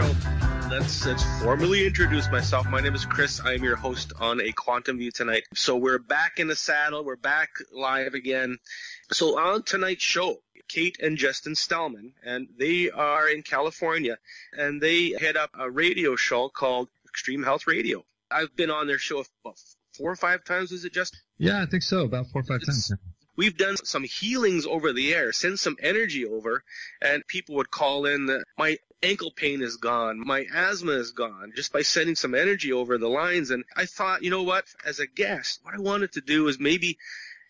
Harold. Let's formally introduce myself. My name is Chris. I am your host on A Quantum View tonight. So we're back in the saddle. We're back live again. So on tonight's show, Kate and Justin Stellman, and they are in California, and they head up a radio show called Extreme Heath Radio. I've been on their show about 4 or 5 times, is it, Justin? Yeah, I think so, about 4 or 5 times. We've done some healings over the air, send some energy over, and people would call in that my ankle pain is gone, my asthma is gone, just by sending some energy over the lines. And I thought, you know what, as a guest, what I wanted to do is maybe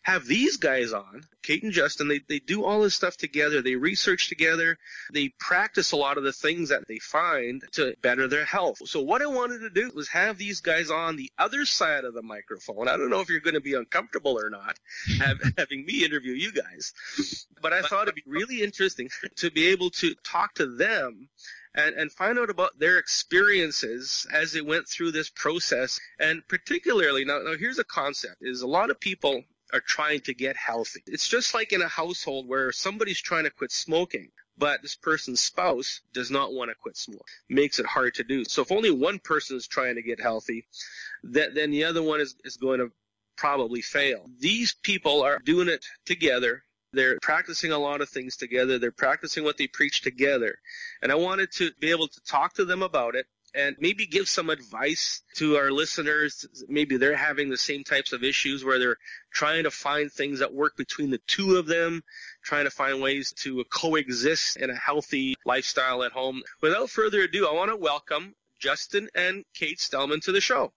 have these guys on, Kate and Justin. They do all this stuff together. They research together. They practice a lot of the things that they find to better their health. So what I wanted to do was have these guys on the other side of the microphone. I don't know if you're going to be uncomfortable or not, having me interview you guys. But I thought it'd be really interesting to be able to talk to them and find out about their experiences as they went through this process. And particularly, now here's a concept, is a lot of people are trying to get healthy. It's just like in a household where somebody's trying to quit smoking, but this person's spouse does not want to quit smoking. Makes it hard to do. So if only one person is trying to get healthy, then the other one is going to probably fail. These people are doing it together. They're practicing a lot of things together. They're practicing what they preach together. And I wanted to be able to talk to them about it and maybe give some advice to our listeners. Maybe they're having the same types of issues where they're trying to find things that work between the two of them, trying to find ways to coexist in a healthy lifestyle at home. Without further ado, I want to welcome Justin and Kate Stellman to the show.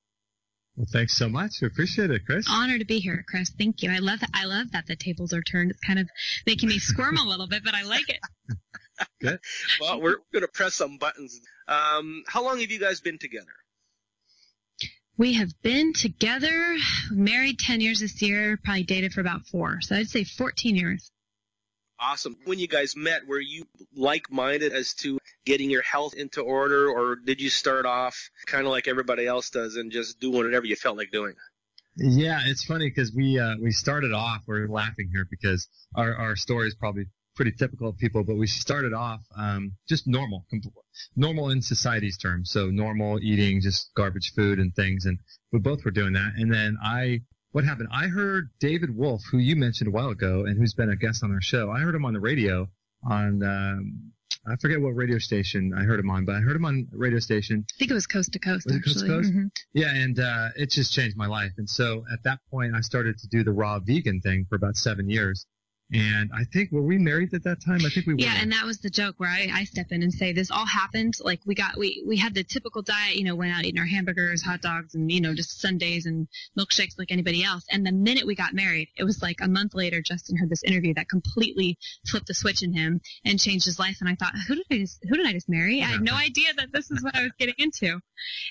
Well, thanks so much. We appreciate it, Chris. Honor to be here, Chris. Thank you. I love that the tables are turned. It's kind of making me squirm a little bit, but I like it. Good. Well, we're going to press some buttons. How long have you guys been together? We have been together, married 10 years this year, probably dated for about 4. So I'd say 14 years. Awesome. When you guys met, were you like-minded as to getting your health into order, or did you start off kind of like everybody else does and just doing whatever you felt like doing? Yeah, it's funny because we started off, we're laughing here because our story is probably pretty typical of people, but we started off just normal in society's terms. So normal eating, just garbage food and things. And we both were doing that. And then what happened? I heard David Wolf, who you mentioned a while ago and who's been a guest on our show. I heard him on the radio on, I forget what radio station I heard him on, but I heard him on a radio station. I think it was Coast to Coast, was actually. It Coast to Coast? Mm-hmm. Yeah, and it just changed my life. And so at that point, I started to do the raw vegan thing for about 7 years. And I think, were we married at that time? I think we were. Yeah, and that was the joke where I step in and say, this all happened. Like we had the typical diet, went out eating our hamburgers, hot dogs, and, just sundaes and milkshakes like anybody else. And the minute we got married, it was like a month later, Justin heard this interview that completely flipped the switch in him and changed his life. And I thought, who did I just marry? I had no idea that this is what I was getting into.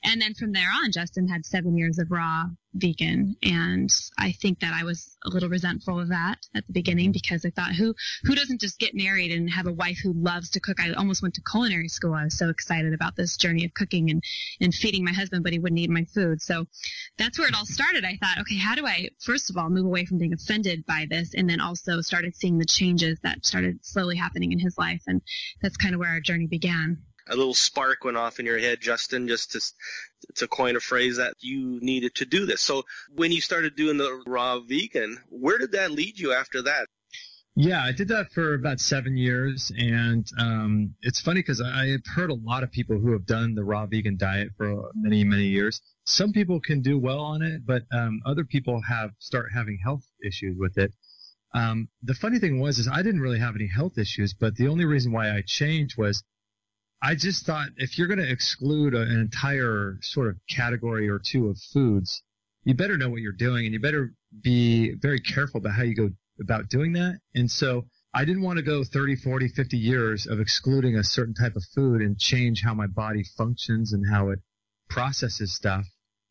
And then from there on, Justin had 7 years of raw vegan, and I think that I was a little resentful of that at the beginning because I thought, who doesn't just get married and have a wife who loves to cook? I almost went to culinary school. I was so excited about this journey of cooking and feeding my husband, but he wouldn't eat my food. So that's where it all started. I thought, okay, how do I, first of all, move away from being offended by this, and then also started seeing the changes that started slowly happening in his life, and that's kind of where our journey began. A little spark went off in your head, Justin, just to coin a phrase that you needed to do this. So when you started doing the raw vegan, where did that lead you after that? Yeah, I did that for about 7 years, and it's funny because I have heard a lot of people who have done the raw vegan diet for many, many years. Some people can do well on it, but other people start having health issues with it. The funny thing is I didn't really have any health issues, but the only reason why I changed was I just thought if you're going to exclude an entire sort of category or two of foods, you better know what you're doing, and you better be very careful about how you go about doing that. And so I didn't want to go 30, 40, 50 years of excluding a certain type of food and change how my body functions and how it processes stuff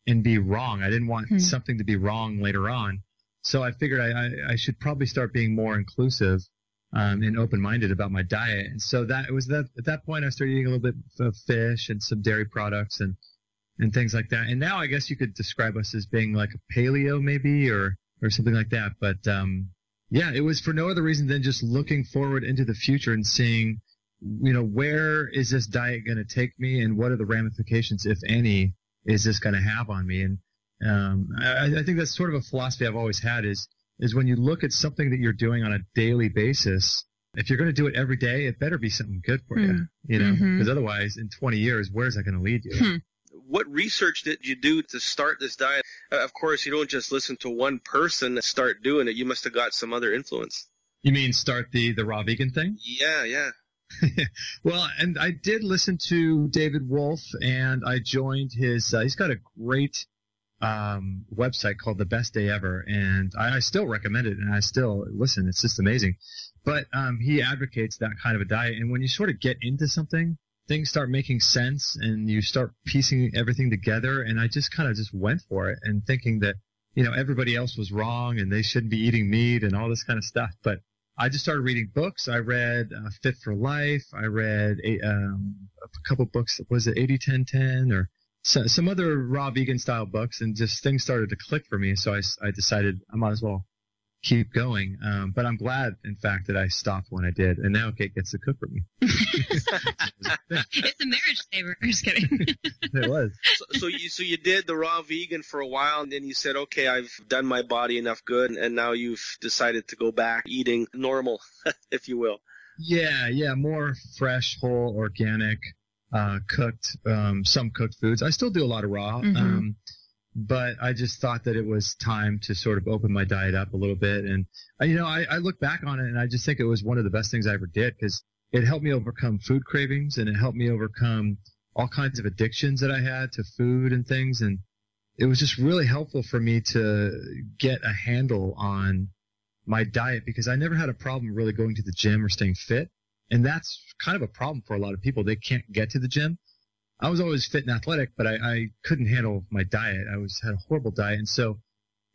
and be wrong. I didn't want something to be wrong later on. So I figured I should probably start being more inclusive and open-minded about my diet. And so at that point I started eating a little bit of fish and some dairy products and things like that. And now I guess you could describe us as being like a paleo maybe or something like that. But yeah, it was for no other reason than just looking forward into the future and seeing where is this diet going to take me, and what are the ramifications, if any, is this going to have on me? And I think that's sort of a philosophy I've always had is when you look at something that you're doing on a daily basis, if you're going to do it every day, it better be something good for you, because otherwise in 20 years, where's that going to lead you? What research did you do to start this diet? Of course, you don't just listen to one person and start doing it. You must have got some other influence. You mean start the raw vegan thing? Yeah. Well, and I did listen to David Wolf, and I joined his he's got a great website called The Best Day Ever, and I still recommend it, and I still listen. It's just amazing. But he advocates that kind of a diet, and when you sort of get into something, things start making sense, and you start piecing everything together, and I just kind of just went for it, and thinking that, everybody else was wrong, and they shouldn't be eating meat, and all this kind of stuff. But I just started reading books. I read Fit for Life. I read a couple books. Was it 80-10-10 or some other raw vegan style books, and just things started to click for me. So I decided I might as well keep going. But I'm glad, in fact, that I stopped when I did, and now Kate gets to cook for me. It's a marriage saver. Just kidding. It was. So you did the raw vegan for a while, and then you said, okay, I've done my body enough good, and now you've decided to go back eating normal, if you will. Yeah, more fresh, whole, organic, cooked, some cooked foods. I still do a lot of raw. But I just thought that it was time to sort of open my diet up a little bit. And, I look back on it, and I just think it was one of the best things I ever did, because it helped me overcome food cravings, and it helped me overcome all kinds of addictions that I had to food and things. And it was just really helpful for me to get a handle on my diet, because I never had a problem really going to the gym or staying fit. And that's kind of a problem for a lot of people. They can't get to the gym. I was always fit and athletic, but I couldn't handle my diet. I had a horrible diet. And so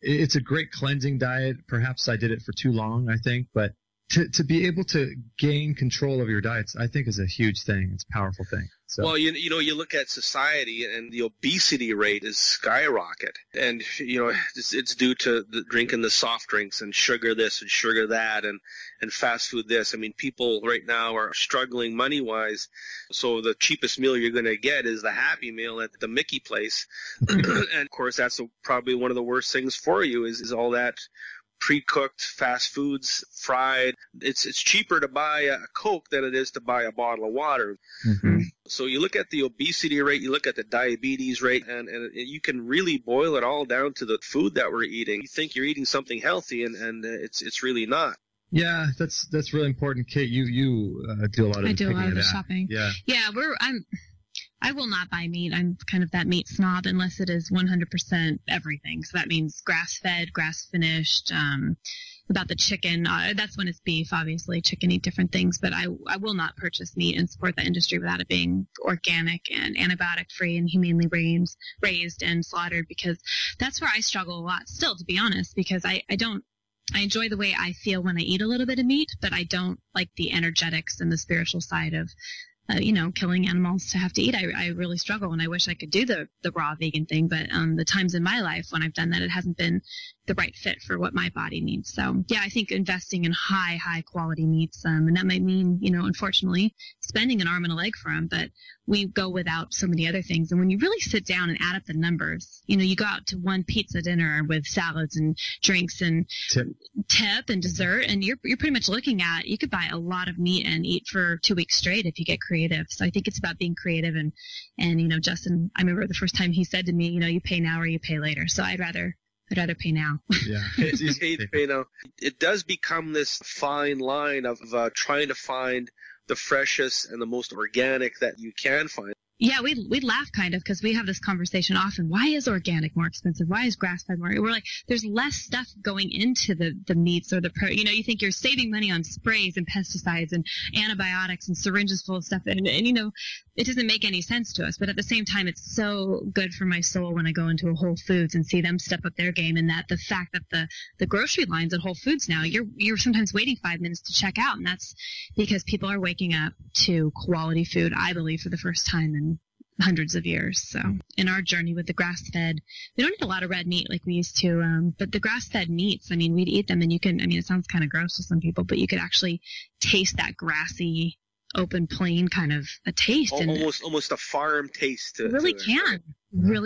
it's a great cleansing diet. Perhaps I did it for too long, I think. But to be able to gain control of your diets, I think is a huge thing. It's a powerful thing. So. Well, you look at society, and the obesity rate is skyrocket. And, it's due to drinking the soft drinks and sugar this and sugar that and fast food this. I mean, people right now are struggling money-wise. So the cheapest meal you're going to get is the Happy Meal at the Mickey place. And, of course, that's probably one of the worst things for you is all that pre-cooked fast foods, fried. It's cheaper to buy a Coke than it is to buy a bottle of water. So you look at the obesity rate, you look at the diabetes rate, and you can really boil it all down to the food that we're eating. You think you're eating something healthy, and it's really not. Yeah, that's really important, Kate. You do a lot of I do a lot of the shopping. Yeah. I will not buy meat. I'm kind of that meat snob unless it is 100% everything. So that means grass-fed, grass-finished. About the chicken, that's when it's beef, obviously. Chicken eat different things. But I will not purchase meat and support that industry without it being organic and antibiotic-free and humanely raised and slaughtered, because that's where I struggle a lot still, to be honest, because I enjoy the way I feel when I eat a little bit of meat, but I don't like the energetics and the spiritual side of killing animals to have to eat. I really struggle, and I wish I could do the raw vegan thing, but the times in my life when I've done that, it hasn't been the right fit for what my body needs. So yeah, I think investing in high quality meats, and that might mean, unfortunately spending an arm and a leg for them, but we go without so many other things. And when you really sit down and add up the numbers, you go out to one pizza dinner with salads and drinks and tip and dessert, and you're pretty much looking at, you could buy a lot of meat and eat for 2 weeks straight if you get creative. So I think it's about being creative, and Justin, I remember the first time he said to me, you pay now or you pay later. So I'd rather pay now. Yeah. It does become this fine line of trying to find the freshest and the most organic that you can find. Yeah, we laugh kind of, because we have this conversation often. Why is organic more expensive? Why is grass-fed more? We're like, there's less stuff going into the meats or the you think you're saving money on sprays and pesticides and antibiotics and syringes full of stuff, and it doesn't make any sense to us. But at the same time, it's so good for my soul when I go into a Whole Foods and see them step up their game, and that the fact that the grocery lines at Whole Foods now, you're sometimes waiting 5 minutes to check out, and that's because people are waking up to quality food, I believe, for the first time in hundreds of years. So in our journey with the grass-fed, we don't eat a lot of red meat like we used to, but the grass-fed meats, we'd eat them, and it sounds kind of gross to some people, but you could actually taste that grassy open, plain kind of a taste. Almost a farm taste. Really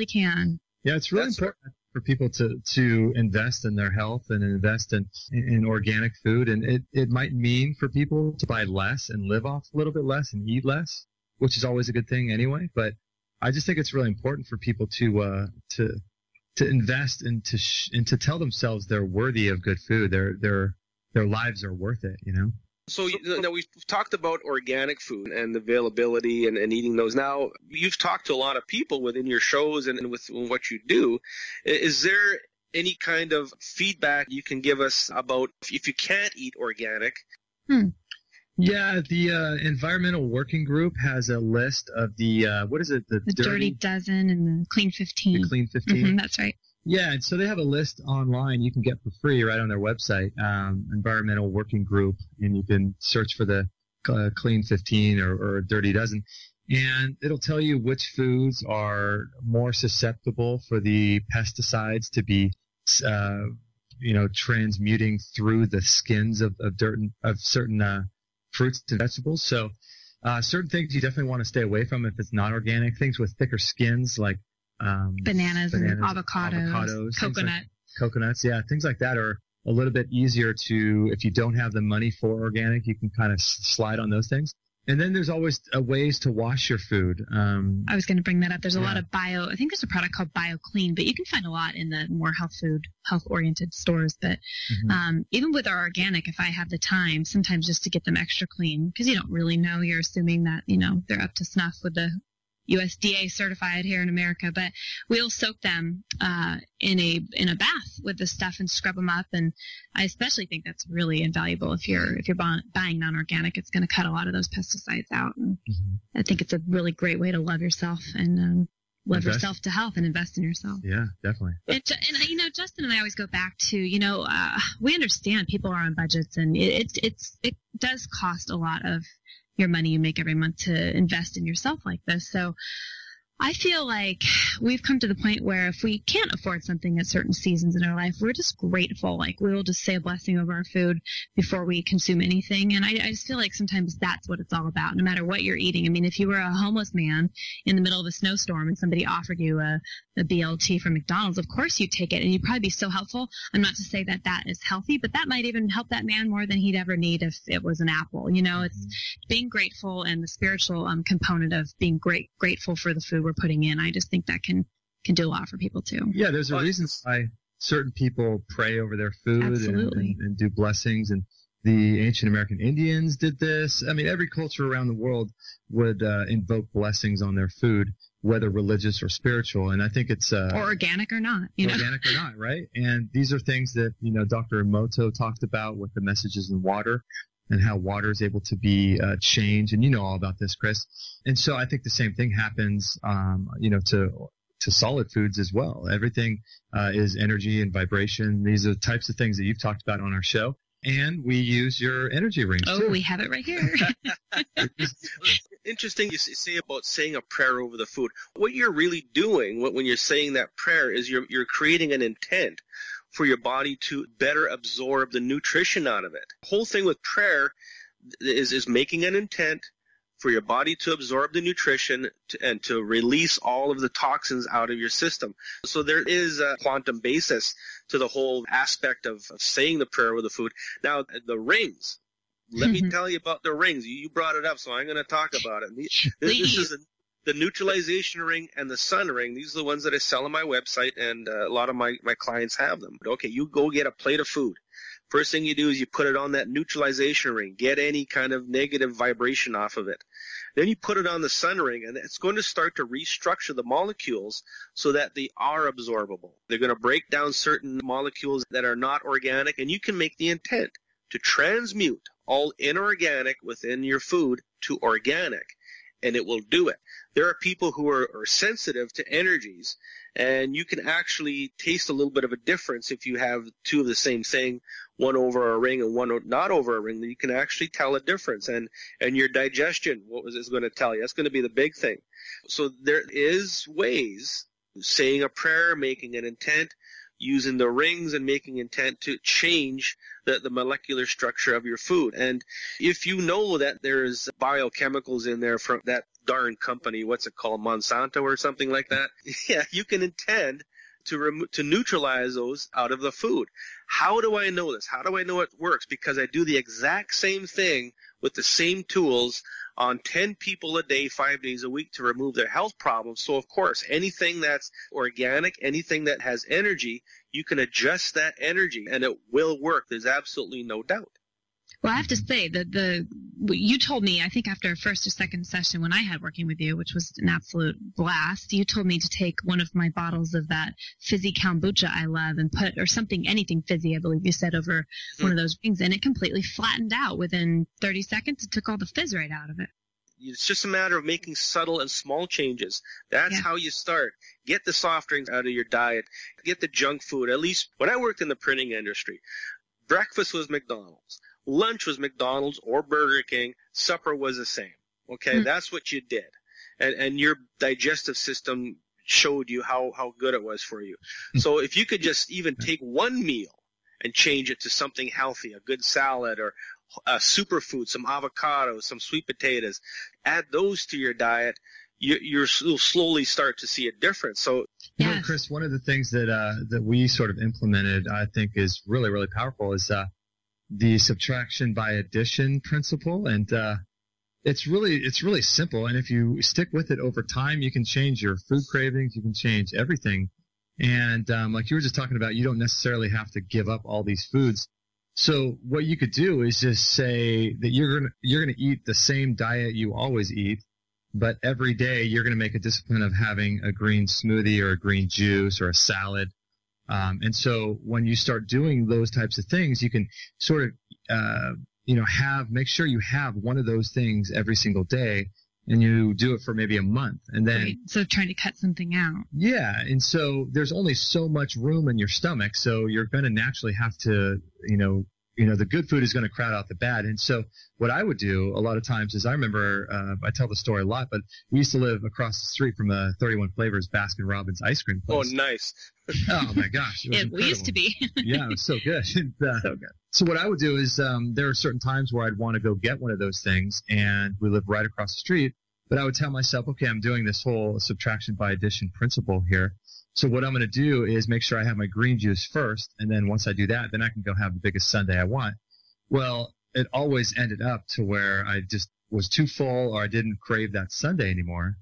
can. Yeah, it's really important for people to invest in their health and invest in organic food. And it might mean for people to buy less and live off a little bit less and eat less, which is always a good thing anyway. But I just think it's really important for people to invest and to tell themselves they're worthy of good food. Their lives are worth it, you know? So now we've talked about organic food and availability and eating those. Now, you've talked to a lot of people within your shows and with what you do. Is there any kind of feedback you can give us about if you can't eat organic? Yeah, the Environmental Working Group has a list of the, what is it? The Dirty Dozen and the Clean 15. The Clean 15. That's right. Yeah, and so they have a list online you can get for free right on their website, Environmental Working Group, and you can search for the Clean 15 or Dirty Dozen, and it'll tell you which foods are more susceptible for the pesticides to be, transmuting through the skins of certain fruits and vegetables. So certain things you definitely want to stay away from if it's not organic. Things with thicker skins like bananas and avocados, coconuts, yeah, things like that are a little bit easier to, if you don't have the money for organic, you can kind of slide on those things. And then there's always ways to wash your food. I was going to bring that up. There's a lot of I think there's a product called BioClean, but you can find a lot in the more health-oriented stores. But even with our organic, if I have the time, sometimes just to get them extra clean, because you don't really know, you're assuming that, they're up to snuff with the USDA certified here in America, but we'll soak them in a bath with this stuff and scrub them up. And I especially think that's really invaluable if you're buying non-organic. It's going to cut a lot of those pesticides out. And I think it's a really great way to love yourself and love yourself to health and invest in yourself. Yeah, definitely. And Justin and I always go back to, we understand people are on budgets, and it does cost a lot of your money you make every month to invest in yourself like this. So I feel like we've come to the point where if we can't afford something at certain seasons in our life, we're just grateful. Like, we'll just say a blessing over our food before we consume anything. And I just feel like sometimes that's what it's all about, no matter what you're eating. I mean, if you were a homeless man in the middle of a snowstorm and somebody offered you a BLT from McDonald's, of course you'd take it, and you'd probably be so helpful. I'm not to say that that is healthy, but that might even help that man more than he'd ever need if it was an apple. It's being grateful and the spiritual component of being grateful for the food we're putting in. I just think that can do a lot for people too. Yeah, there's a reason why certain people pray over their food and do blessings, and the ancient American Indians did this. I mean, every culture around the world would invoke blessings on their food, whether religious or spiritual. And I think it's or organic or not, organic or not, right? And these are things that Dr. Emoto talked about with the messages in water, and how water is able to be changed. And you know all about this, Chris. And so I think the same thing happens, to solid foods as well. Everything is energy and vibration. These are the types of things that you've talked about on our show. And we use your energy rings too. We have it right here. Interesting you say about saying a prayer over the food. What you're really doing when you're saying that prayer is you're creating an intent for your body to better absorb the nutrition out of it. The whole thing with prayer is making an intent for your body to absorb the nutrition and to release all of the toxins out of your system. So there is a quantum basis to the whole aspect of saying the prayer with the food. Now, the rings. Let me tell you about the rings. You brought it up, so I'm going to talk about it. This is the neutralization ring and the sun ring. These are the ones that I sell on my website, and a lot of my clients have them. Okay, you go get a plate of food. First thing you do is you put it on that neutralization ring. Get any kind of negative vibration off of it. Then you put it on the sun ring, and it's going to start to restructure the molecules so that they are absorbable. They're going to break down certain molecules that are not organic, and you can make the intent to transmute all inorganic within your food to organic, and it will do it. There are people who are sensitive to energies, and you can actually taste a little bit of a difference if you have two of the same thing, one over a ring and one not over a ring. You can actually tell a difference, and your digestion, is going to tell you. That's going to be the big thing. So there is ways, saying a prayer, making an intent, using the rings and making intent to change the molecular structure of your food. And if you know that there's biochemicals in there from that darn company, what's it called, Monsanto or something like that, yeah, you can intend to neutralize those out of the food. How do I know this? How do I know it works? Because I do the exact same thing with the same tools on 10 people a day, 5 days a week to remove their health problems. So, of course, anything that's organic, anything that has energy, you can adjust that energy and it will work. There's absolutely no doubt. Well, I have to say that you told me, I think after a first or second session when I had working with you, which was an absolute blast, you told me to take one of my bottles of that fizzy kombucha I love and put, or something, anything fizzy, I believe you said, over one of those rings, and it completely flattened out within 30 seconds. It took all the fizz right out of it. It's just a matter of making subtle and small changes. That's how you start. Get the soft drinks out of your diet. Get the junk food. At least when I worked in the printing industry, breakfast was McDonald's. Lunch was McDonald's or Burger King. Supper was the same. Okay, that's what you did. And your digestive system showed you how good it was for you. So if you could just even take one meal and change it to something healthy, a good salad or a superfood, some avocados, some sweet potatoes, add those to your diet, you'll slowly start to see a difference. So, you know, Chris, one of the things that we sort of implemented, I think, is really, really powerful is the subtraction by addition principle, and it's really simple. And if you stick with it over time, you can change your food cravings, you can change everything. And like you were just talking about, you don't necessarily have to give up all these foods. So what you could do is just say that you're gonna eat the same diet you always eat, but every day you're gonna make a discipline of having a green smoothie or a green juice or a salad. And so when you start doing those types of things, you can sort of, make sure you have one of those things every single day, and you do it for maybe a month. And then, right. So trying to cut something out. Yeah. And so there's only so much room in your stomach. So you're going to naturally have to, the good food is going to crowd out the bad. And so what I would do a lot of times is I remember, I tell the story a lot, but we used to live across the street from a 31 Flavors Baskin Robbins ice cream place. Oh, nice. Oh my gosh. We used to be. Yeah, it was so good. So good. So what I would do is there are certain times where I'd want to go get one of those things, and we live right across the street. But I would tell myself, okay, I'm doing this whole subtraction by addition principle here. So what I'm going to do is make sure I have my green juice first, and then once I do that, then I can go have the biggest sundae I want. Well, it always ended up to where I just was too full, or I didn't crave that sundae anymore.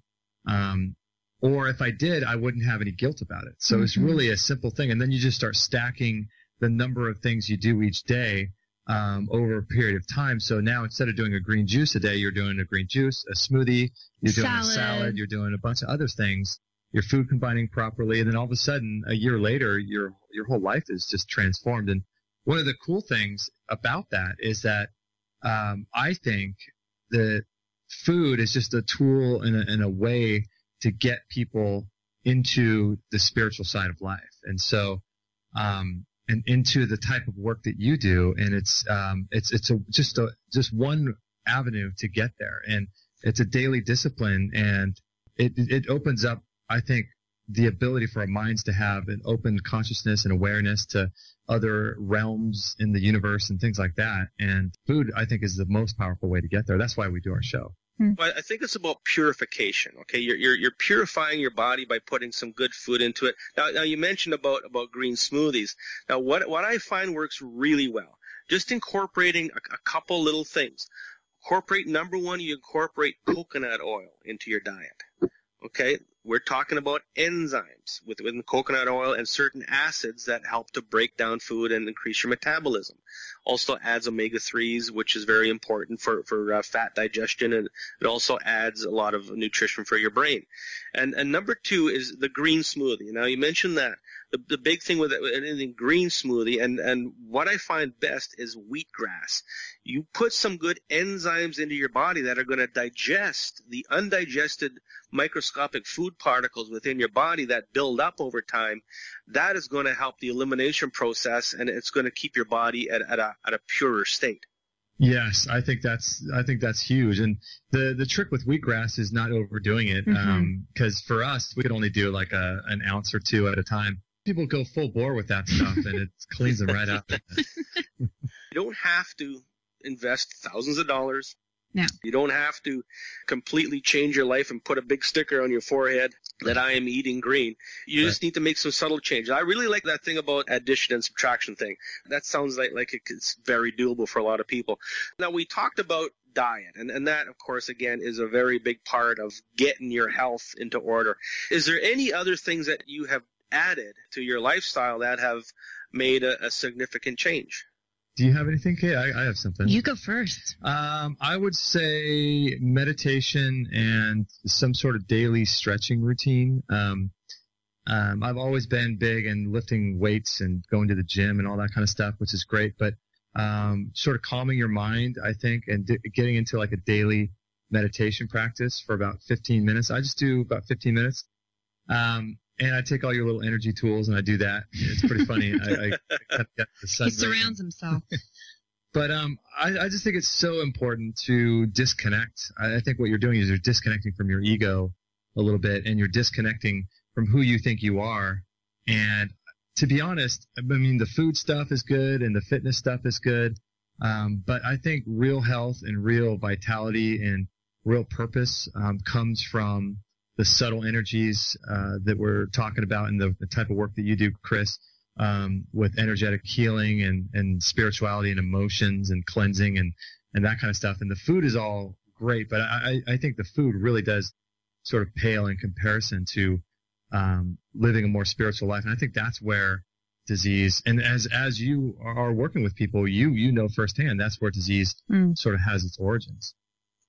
Or if I did, I wouldn't have any guilt about it. So it's really a simple thing. And then you just start stacking the number of things you do each day over a period of time. So now instead of doing a green juice a day, you're doing a green juice, a smoothie, you're doing a salad, you're doing a bunch of other things, your food combining properly. And then all of a sudden, a year later, your whole life is just transformed. And one of the cool things about that is that I think that food is just a tool and a way to get people into the spiritual side of life. And so, and into the type of work that you do. And it's just one avenue to get there. And it's a daily discipline, and it opens up, I think, the ability for our minds to have an open consciousness and awareness to other realms in the universe and things like that. And food, I think, is the most powerful way to get there. That's why we do our show. Well, I think it's about purification. Okay, you're purifying your body by putting some good food into it. Now you mentioned about green smoothies. Now what I find works really well, just incorporating a couple little things. Number one, you incorporate coconut oil into your diet. Okay, we're talking about enzymes within coconut oil and certain acids that help to break down food and increase your metabolism. Also adds omega-3s, which is very important for fat digestion, and it also adds a lot of nutrition for your brain. And number two is the green smoothie. Now, you mentioned that. The big thing with anything green smoothie, and what I find best is wheatgrass. You put some good enzymes into your body that are going to digest the undigested microscopic food particles within your body that build up over time. That is going to help the elimination process, and it's going to keep your body at a purer state. Yes, I think that's huge. And the trick with wheatgrass is not overdoing it, because for us, we could only do like an ounce or two at a time. People go full bore with that stuff, and it cleans them right up. You don't have to invest thousands of dollars. No. You don't have to completely change your life and put a big sticker on your forehead that I am eating green. You just need to make some subtle changes. I really like that thing about addition and subtraction thing. That sounds like it's very doable for a lot of people. Now, we talked about diet, and that, of course, again, is a very big part of getting your health into order. Is there any other things that you have added to your lifestyle that have made a significant change? Do you have anything, Kate? I have something. You go first. I would say meditation and some sort of daily stretching routine. I've always been big in lifting weights and going to the gym and all that kind of stuff, which is great. But sort of calming your mind, I think, and getting into like a daily meditation practice for about 15 minutes. I just do about 15 minutes. And I take all your little energy tools and I do that. It's pretty funny. I get the sun. He surrounds himself. But I just think it's so important to disconnect. I think what you're doing is you're disconnecting from your ego a little bit, and you're disconnecting from who you think you are. And to be honest, I mean, the food stuff is good and the fitness stuff is good. But I think real health and real vitality and real purpose comes from the subtle energies that we're talking about in the type of work that you do, Chris, with energetic healing and spirituality and emotions and cleansing and that kind of stuff. And the food is all great, but I think the food really does sort of pale in comparison to living a more spiritual life. And I think that's where disease, and as you are working with people, you know firsthand, that's where disease sort of has its origins.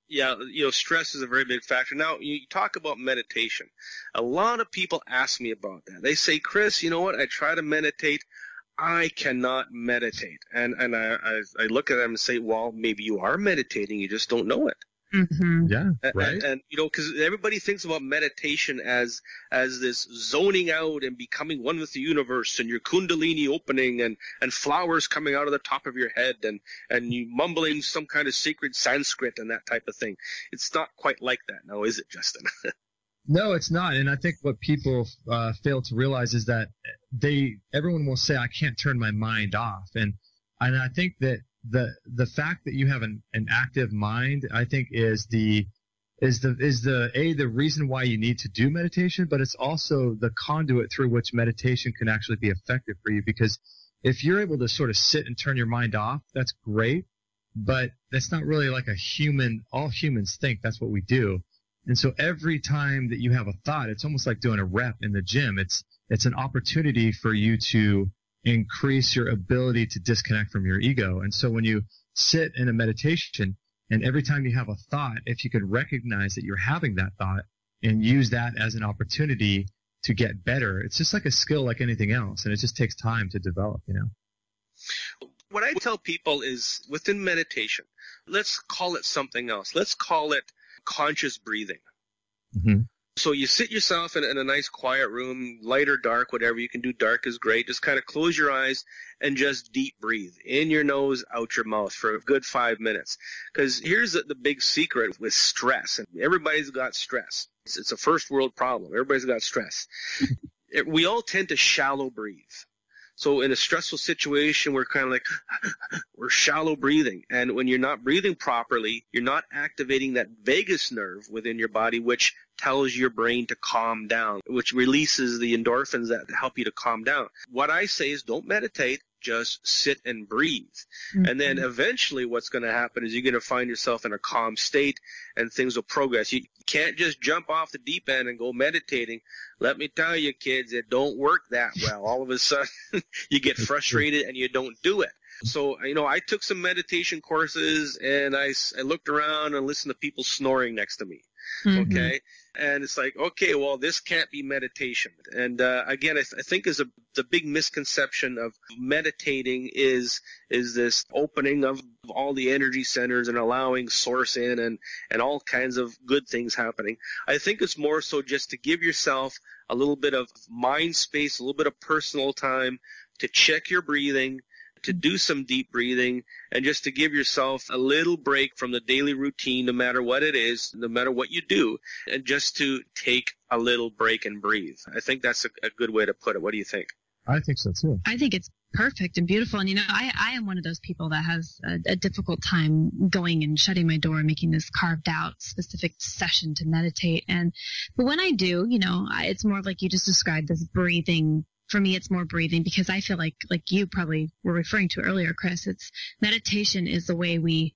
Yeah, stress is a very big factor. Now, you talk about meditation. A lot of people ask me about that. They say, Chris, you know what? I try to meditate. I cannot meditate. And I look at them and say, well, maybe you are meditating. You just don't know it. Mm-hmm. Yeah, right. And because everybody thinks about meditation as this zoning out and becoming one with the universe and your kundalini opening and flowers coming out of the top of your head and you mumbling some kind of sacred Sanskrit and that type of thing. It's not quite like that now, is it, Justin? No, it's not. And I think what people fail to realize is that everyone will say, I can't turn my mind off. And I think that the fact that you have an active mind, I think is the reason why you need to do meditation, but it's also the conduit through which meditation can actually be effective for you. Because if you're able to sort of sit and turn your mind off, that's great, but that's not really like all humans think that's what we do. And so every time that you have a thought, it's almost like doing a rep in the gym. It's an opportunity for you to increase your ability to disconnect from your ego. And so when you sit in a meditation and every time you have a thought, if you could recognize that you're having that thought and use that as an opportunity to get better, it's just like a skill like anything else. And it just takes time to develop, What I tell people is within meditation, let's call it something else. Let's call it conscious breathing. Mm-hmm. So you sit yourself in a nice quiet room, light or dark, whatever you can do. Dark is great. Just kind of close your eyes and just deep breathe in your nose, out your mouth for a good 5 minutes. Because here's the big secret with stress. And everybody's got stress. It's a first world problem. Everybody's got stress. We all tend to shallow breathe. So in a stressful situation, we're kind of like, we're shallow breathing. And when you're not breathing properly, you're not activating that vagus nerve within your body, which tells your brain to calm down, which releases the endorphins that help you to calm down. What I say is don't meditate, just sit and breathe. Mm-hmm. And then eventually what's going to happen is you're going to find yourself in a calm state and things will progress. You can't just jump off the deep end and go meditating. Let me tell you, kids, it don't work that well. All of a sudden you get frustrated and you don't do it. So, I took some meditation courses and I looked around and listened to people snoring next to me. Mm-hmm. Okay. And it's like, okay, well, this can't be meditation. And again, I think the big misconception of meditating is this opening of all the energy centers and allowing source in and all kinds of good things happening. I think it's more so just to give yourself a little bit of mind space, a little bit of personal time to check your breathing, to do some deep breathing, and just to give yourself a little break from the daily routine, no matter what it is, no matter what you do, and just to take a little break and breathe. I think that's a good way to put it. What do you think? I think so too. I think it's perfect and beautiful. And, I am one of those people that has a difficult time going and shutting my door and making this carved out specific session to meditate. But when I do, it's more like you just described, this breathing. For me, it's more breathing, because I feel like you probably were referring to earlier, Chris, meditation is the way we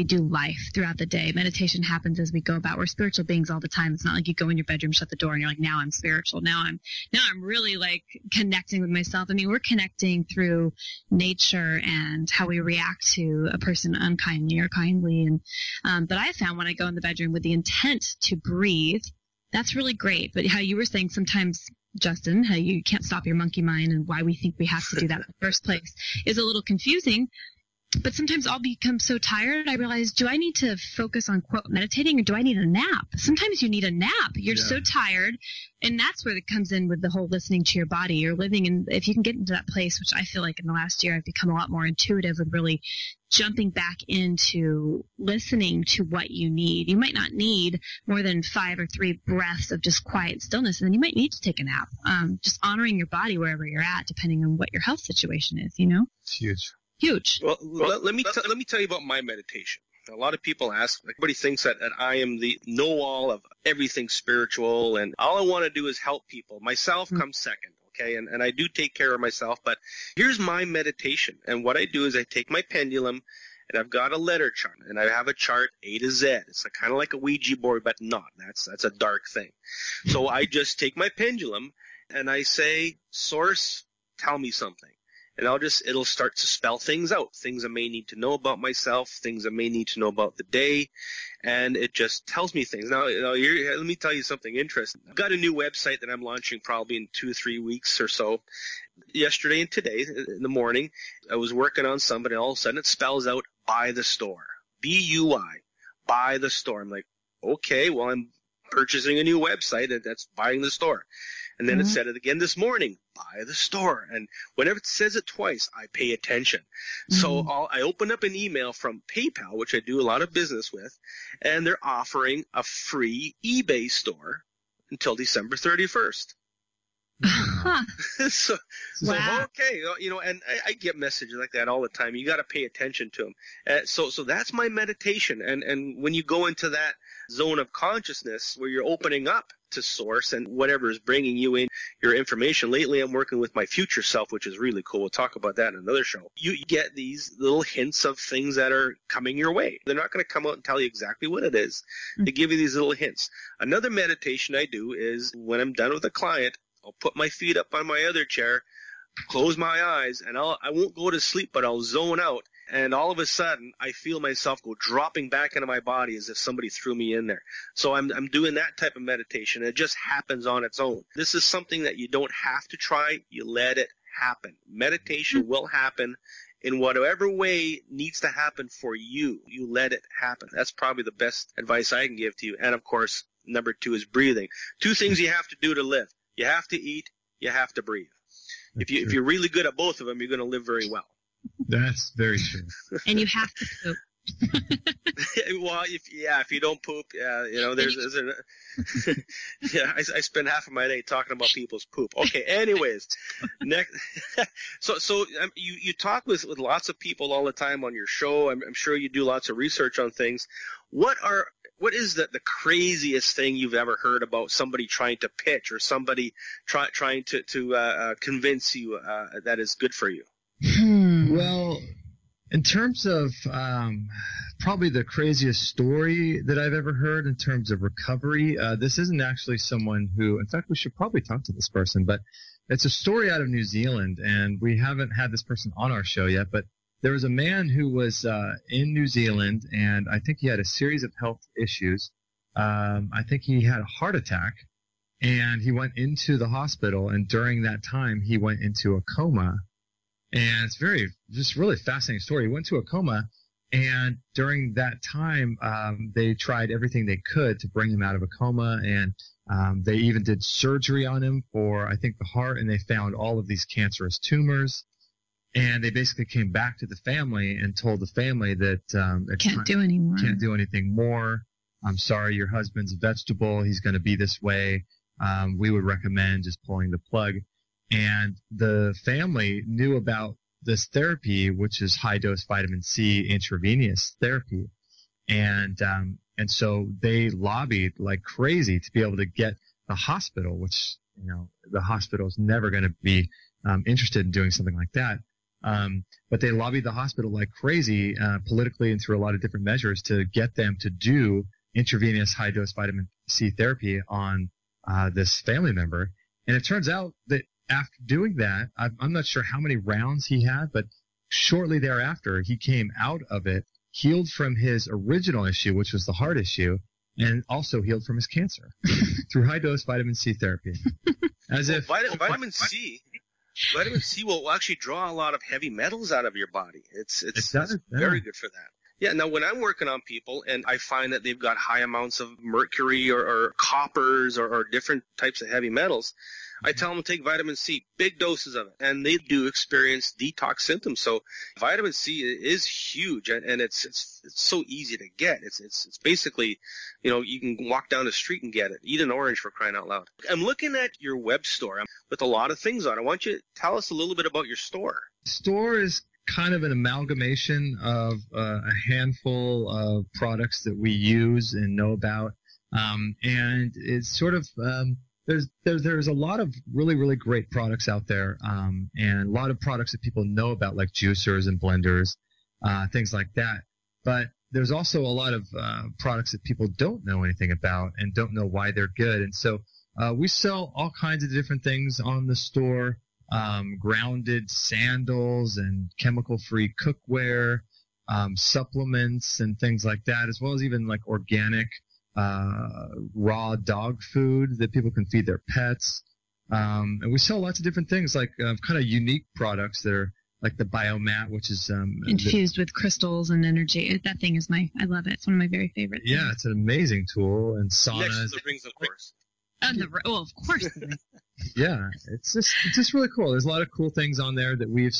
do life throughout the day. Meditation happens as we go about. We're spiritual beings all the time. It's not like you go in your bedroom, shut the door, and you're like, now I'm spiritual. Now I'm really like connecting with myself. I mean, we're connecting through nature and how we react to a person unkindly or kindly. And but I found when I go in the bedroom with the intent to breathe, that's really great. But how you were saying sometimes, Justin, how you can't stop your monkey mind and why we think we have to do that in the first place is a little confusing. But sometimes I'll become so tired, I realize, do I need to focus on, quote, meditating, or do I need a nap? Sometimes you need a nap. You're so tired. And that's where it comes in with the whole listening to your body. You're living in, if you can get into that place, which I feel like in the last year I've become a lot more intuitive with really jumping back into listening to what you need. You might not need more than 5 or 3 breaths of just quiet stillness, and then you might need to take a nap. Just honoring your body wherever you're at, depending on what your health situation is, It's huge. Huge. Well, let me tell you about my meditation. A lot of people ask, everybody thinks that I am the know-all of everything spiritual, and all I want to do is help people. Myself comes second, okay? And I do take care of myself, but here's my meditation. And what I do is I take my pendulum, and I've got a letter chart, and I have a chart A to Z. It's kind of like a Ouija board, but not. That's a dark thing. So I just take my pendulum, and I say, Source, tell me something. And it'll start to spell things out, things I may need to know about myself, things I may need to know about the day, and it just tells me things. Now let me tell you something interesting. I've got a new website that I'm launching probably in 2 or 3 weeks or so. Yesterday and today in the morning, I was working on something, and all of a sudden it spells out buy the store, B-U-I, buy the store. I'm like, okay, well, I'm purchasing a new website, and that's buying the store. And then it said it again this morning, buy the store. And whenever it says it twice, I pay attention. So I open up an email from PayPal, which I do a lot of business with, and they're offering a free eBay store until December 31st. So okay, and I get messages like that all the time. You got to pay attention to them. So that's my meditation. And when you go into that zone of consciousness where you're opening up to source and whatever is bringing you in your information. Lately, I'm working with my future self, which is really cool. We'll talk about that in another show. You get these little hints of things that are coming your way. They're not going to come out and tell you exactly what it is. They give you these little hints. Another meditation I do is when I'm done with a client, I'll put my feet up on my other chair, close my eyes, and I won't go to sleep, but I'll zone out. And all of a sudden, I feel myself go dropping back into my body as if somebody threw me in there. So I'm doing that type of meditation. It just happens on its own. This is something that you don't have to try. You let it happen. Meditation will happen in whatever way needs to happen for you. You let it happen. That's probably the best advice I can give to you. And, of course, number 2 is breathing. 2 things you have to do to live. You have to eat. You have to breathe. If you're really good at both of them, you're going to live very well. That's very true. And you have to poop. Well, if you don't poop, I spend half of my day talking about people's poop. Okay, anyways, next. So you talk with lots of people all the time on your show. I'm sure you do lots of research on things. What is the craziest thing you've ever heard about somebody trying to pitch or somebody trying to convince you that is good for you? Well, in terms of probably the craziest story that I've ever heard in terms of recovery, this isn't actually someone who, in fact, we should probably talk to this person, but it's a story out of New Zealand, and we haven't had this person on our show yet, but there was a man who was in New Zealand, and I think he had a series of health issues. I think he had a heart attack, and he went into the hospital, and during that time, he went into a coma. And it's just really fascinating story. He went to a coma, and during that time, they tried everything they could to bring him out of a coma, and they even did surgery on him for, I think, the heart, and they found all of these cancerous tumors. And they basically came back to the family and told the family that can't do anymore. Can't do anything more. I'm sorry, your husband's a vegetable. He's going to be this way. We would recommend just pulling the plug. And the family knew about this therapy, which is high-dose vitamin C intravenous therapy. And so they lobbied like crazy to be able to get the hospital, which, the hospital is never going to be interested in doing something like that. But they lobbied the hospital like crazy, politically and through a lot of different measures to get them to do intravenous high-dose vitamin C therapy on this family member. And it turns out that after doing that, I'm not sure how many rounds he had, but shortly thereafter, he came out of it, healed from his original issue, which was the heart issue, and also healed from his cancer through high-dose vitamin C therapy. Vitamin C will actually draw a lot of heavy metals out of your body. It's very good for that. Yeah, now when I'm working on people and I find that they've got high amounts of mercury or coppers or different types of heavy metals, I tell them to take vitamin C, big doses of it, and they do experience detox symptoms. So vitamin C is huge, and it's so easy to get. It's basically, you can walk down the street and get it. Eat an orange, for crying out loud. I'm looking at your web store with a lot of things on it. I want you to tell us a little bit about your store. Store is kind of an amalgamation of a handful of products that we use and know about, and it's sort of there's a lot of really, really great products out there, and a lot of products that people know about, like juicers and blenders, things like that. But there's also a lot of products that people don't know anything about and don't know why they're good. And so we sell all kinds of different things on the store. Grounded sandals and chemical-free cookware, supplements and things like that, as well as even like organic raw dog food that people can feed their pets. And we sell lots of different things, like kind of unique products that are like the biomat, which is infused with crystals and energy. That thing is I love it. It's one of my very favorite things. Yeah, it's an amazing tool. And saunas. Next to the rings, of course. Of course. Yeah, it's just really cool. There's a lot of cool things on there that we've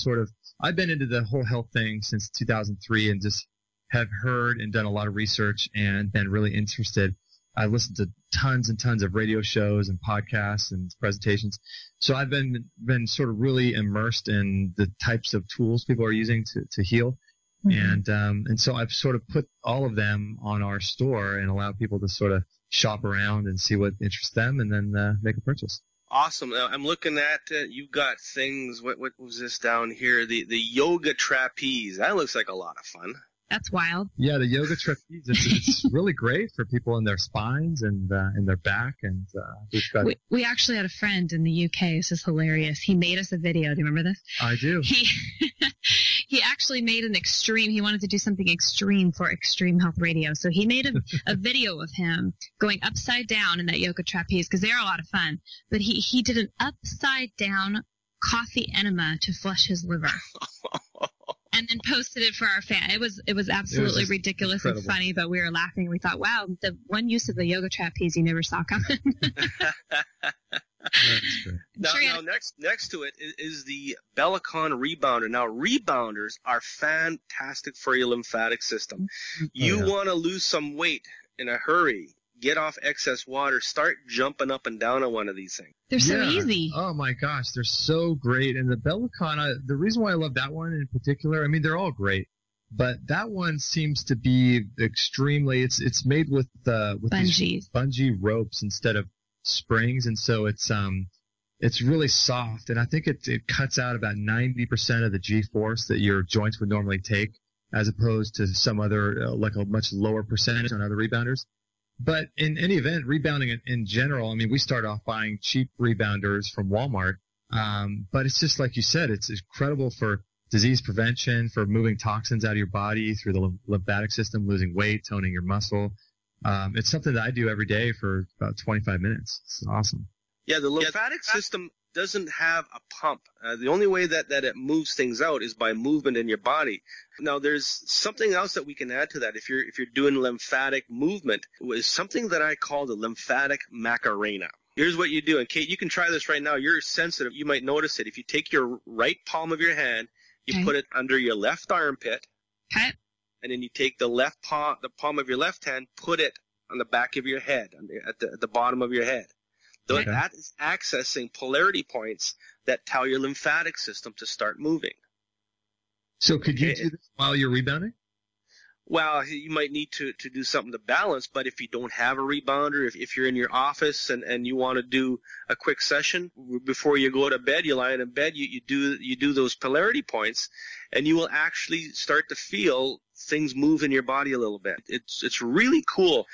I've been into the whole health thing since 2003 and just have heard and done a lot of research and been really interested. I listened to tons and tons of radio shows and podcasts and presentations. So I've been sort of really immersed in the types of tools people are using to heal. Mm-hmm. And so I've sort of put all of them on our store and allow people to sort of shop around and see what interests them and then make a purchase. Awesome. I'm looking at you've got things. What was this down here? The yoga trapeze. That looks like a lot of fun. That's wild. Yeah, the yoga trapeze. It's really great for people in their spines and in their back. And we actually had a friend in the UK. This is hilarious. He made us a video. Do you remember this? I do. He actually made an extreme. He wanted to do something extreme for Extreme Health Radio. So he made a video of him going upside down in that yoga trapeze because they're a lot of fun. But he did an upside down coffee enema to flush his liver. And then posted it for our fan. It was absolutely ridiculous and funny, but we were laughing. We thought, wow, the one use of the yoga trapeze you never saw coming. Now, next to it is the Bellicon Rebounder. Now, rebounders are fantastic for your lymphatic system. You want to lose some weight in a hurry. Get off excess water. Start jumping up and down on one of these things. They're so easy. Oh, my gosh. They're so great. And the Bellicon, the reason why I love that one in particular, I mean, they're all great. But that one seems to be extremely, it's made with these bungee ropes instead of springs. And so it's really soft. And I think it cuts out about 90% of the G-force that your joints would normally take, as opposed to some other, like a much lower percentage on other rebounders. But in any event, rebounding in general, I mean, we start off buying cheap rebounders from Walmart. But it's just like you said, it's incredible for disease prevention, for moving toxins out of your body through the lymphatic system, losing weight, toning your muscle. It's something that I do every day for about 25 minutes. It's awesome. Yeah, the lymphatic system doesn't have a pump. The only way that it moves things out is by movement in your body. Now, there's something else that we can add to that. If you're doing lymphatic movement, is something that I call the lymphatic Macarena. Here's what you do, and Kate, you can try this right now. You're sensitive. You might notice it. If you take your right palm of your hand, you put it under your left armpit, and then you take the palm of your left hand, put it on the back of your head, at the bottom of your head. Okay. That is accessing polarity points that tell your lymphatic system to start moving. So could you do this while you're rebounding? Well, you might need to do something to balance, but if you don't have a rebounder, if you're in your office and you want to do a quick session before you go to bed, you lie in bed, you do those polarity points, and you will actually start to feel things move in your body a little bit. It's really cool.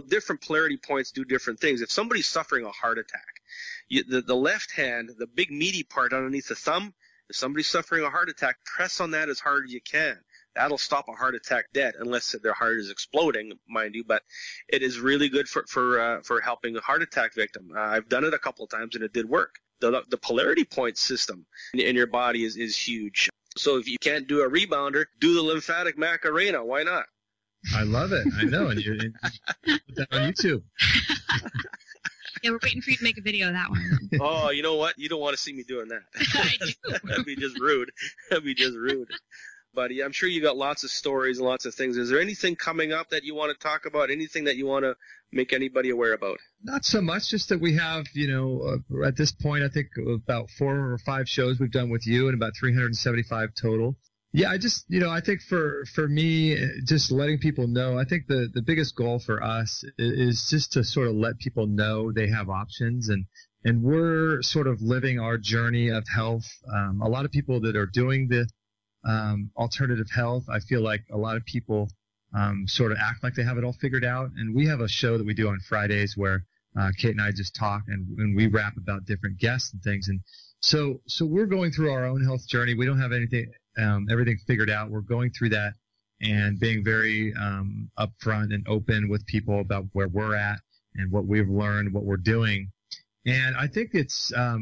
Different polarity points do different things. If somebody's suffering a heart attack, the left hand, the big meaty part underneath the thumb, if somebody's suffering a heart attack, press on that as hard as you can. That'll stop a heart attack dead, unless their heart is exploding, mind you. But it is really good for helping a heart attack victim. I've done it a couple of times, and it did work. The polarity point system in your body is huge. So if you can't do a rebounder, do the lymphatic Macarena. Why not? I love it. I know. And you put that on YouTube. Yeah, we're waiting for you to make a video of that one. Oh, you know what? You don't want to see me doing that. I do. That'd be just rude. But yeah, I'm sure you got lots of stories and lots of things. Is there anything coming up that you want to talk about? Anything that you want to make anybody aware about? Not so much, just that we have, at this point, I think about 4 or 5 shows we've done with you and about 375 total. Yeah, I think for me, just letting people know, I think the biggest goal for us is just to sort of let people know they have options, and we're sort of living our journey of health. A lot of people that are doing the alternative health, I feel like a lot of people sort of act like they have it all figured out. And we have a show that we do on Fridays where Kate and I just talk and we rap about different guests and things. And so we're going through our own health journey. We don't have everything figured out. We're going through that and being very upfront and open with people about where we're at and what we've learned, what we're doing. And I think it's, I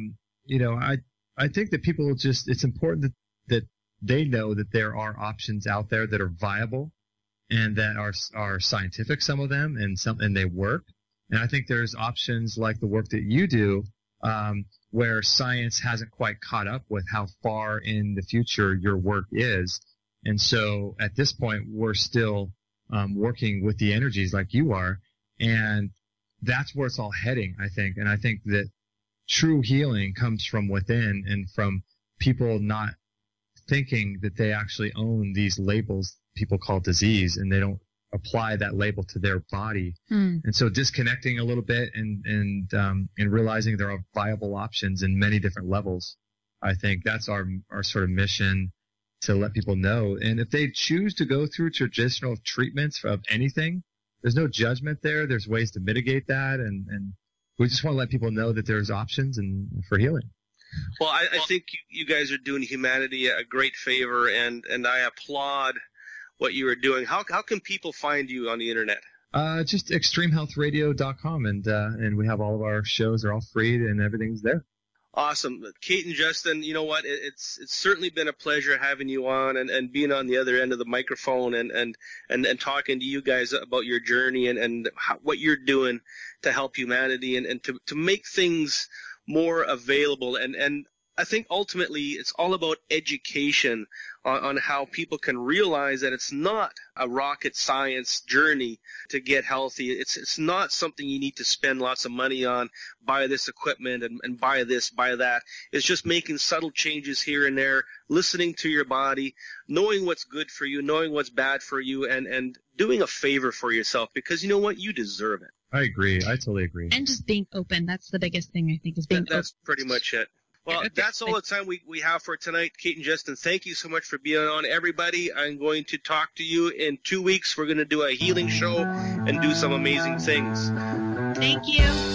think that people it's important that they know that there are options out there that are viable and that are scientific, some of them, and they work. And I think there's options like the work that you do, where science hasn't quite caught up with how far in the future your work is. And so at this point, we're still working with the energies like you are. And that's where it's all heading, I think. And I think that true healing comes from within and from people not thinking that they actually own these labels people call disease, and they don't apply that label to their body. And so disconnecting a little bit and realizing there are viable options in many different levels. I think that's our sort of mission, to let people know. And if they choose to go through traditional treatments of anything, there's no judgment there. There's ways to mitigate that. And we just want to let people know that there's options and for healing. Well, I think you guys are doing humanity a great favor, and I applaud what you are doing. How can people find you on the internet? Just extremehealthradio.com, and we have all of our shows are all free and everything's there. Awesome. Kate and Justin, you know what? It's certainly been a pleasure having you on and being on the other end of the microphone and talking to you guys about your journey and what you're doing to help humanity and to make things more available. And I think ultimately it's all about education on how people can realize that it's not a rocket science journey to get healthy. It's not something you need to spend lots of money on, buy this equipment and buy this, buy that. It's just making subtle changes here and there, listening to your body, knowing what's good for you, knowing what's bad for you, and doing a favor for yourself, because you know what? You deserve it. I agree. I totally agree. And just being open. That's the biggest thing, I think, is being open. That's pretty much it. Well, that's all the time we have for tonight. Kate and Justin, thank you so much for being on. Everybody, I'm going to talk to you in 2 weeks. We're going to do a healing show and do some amazing things. Thank you.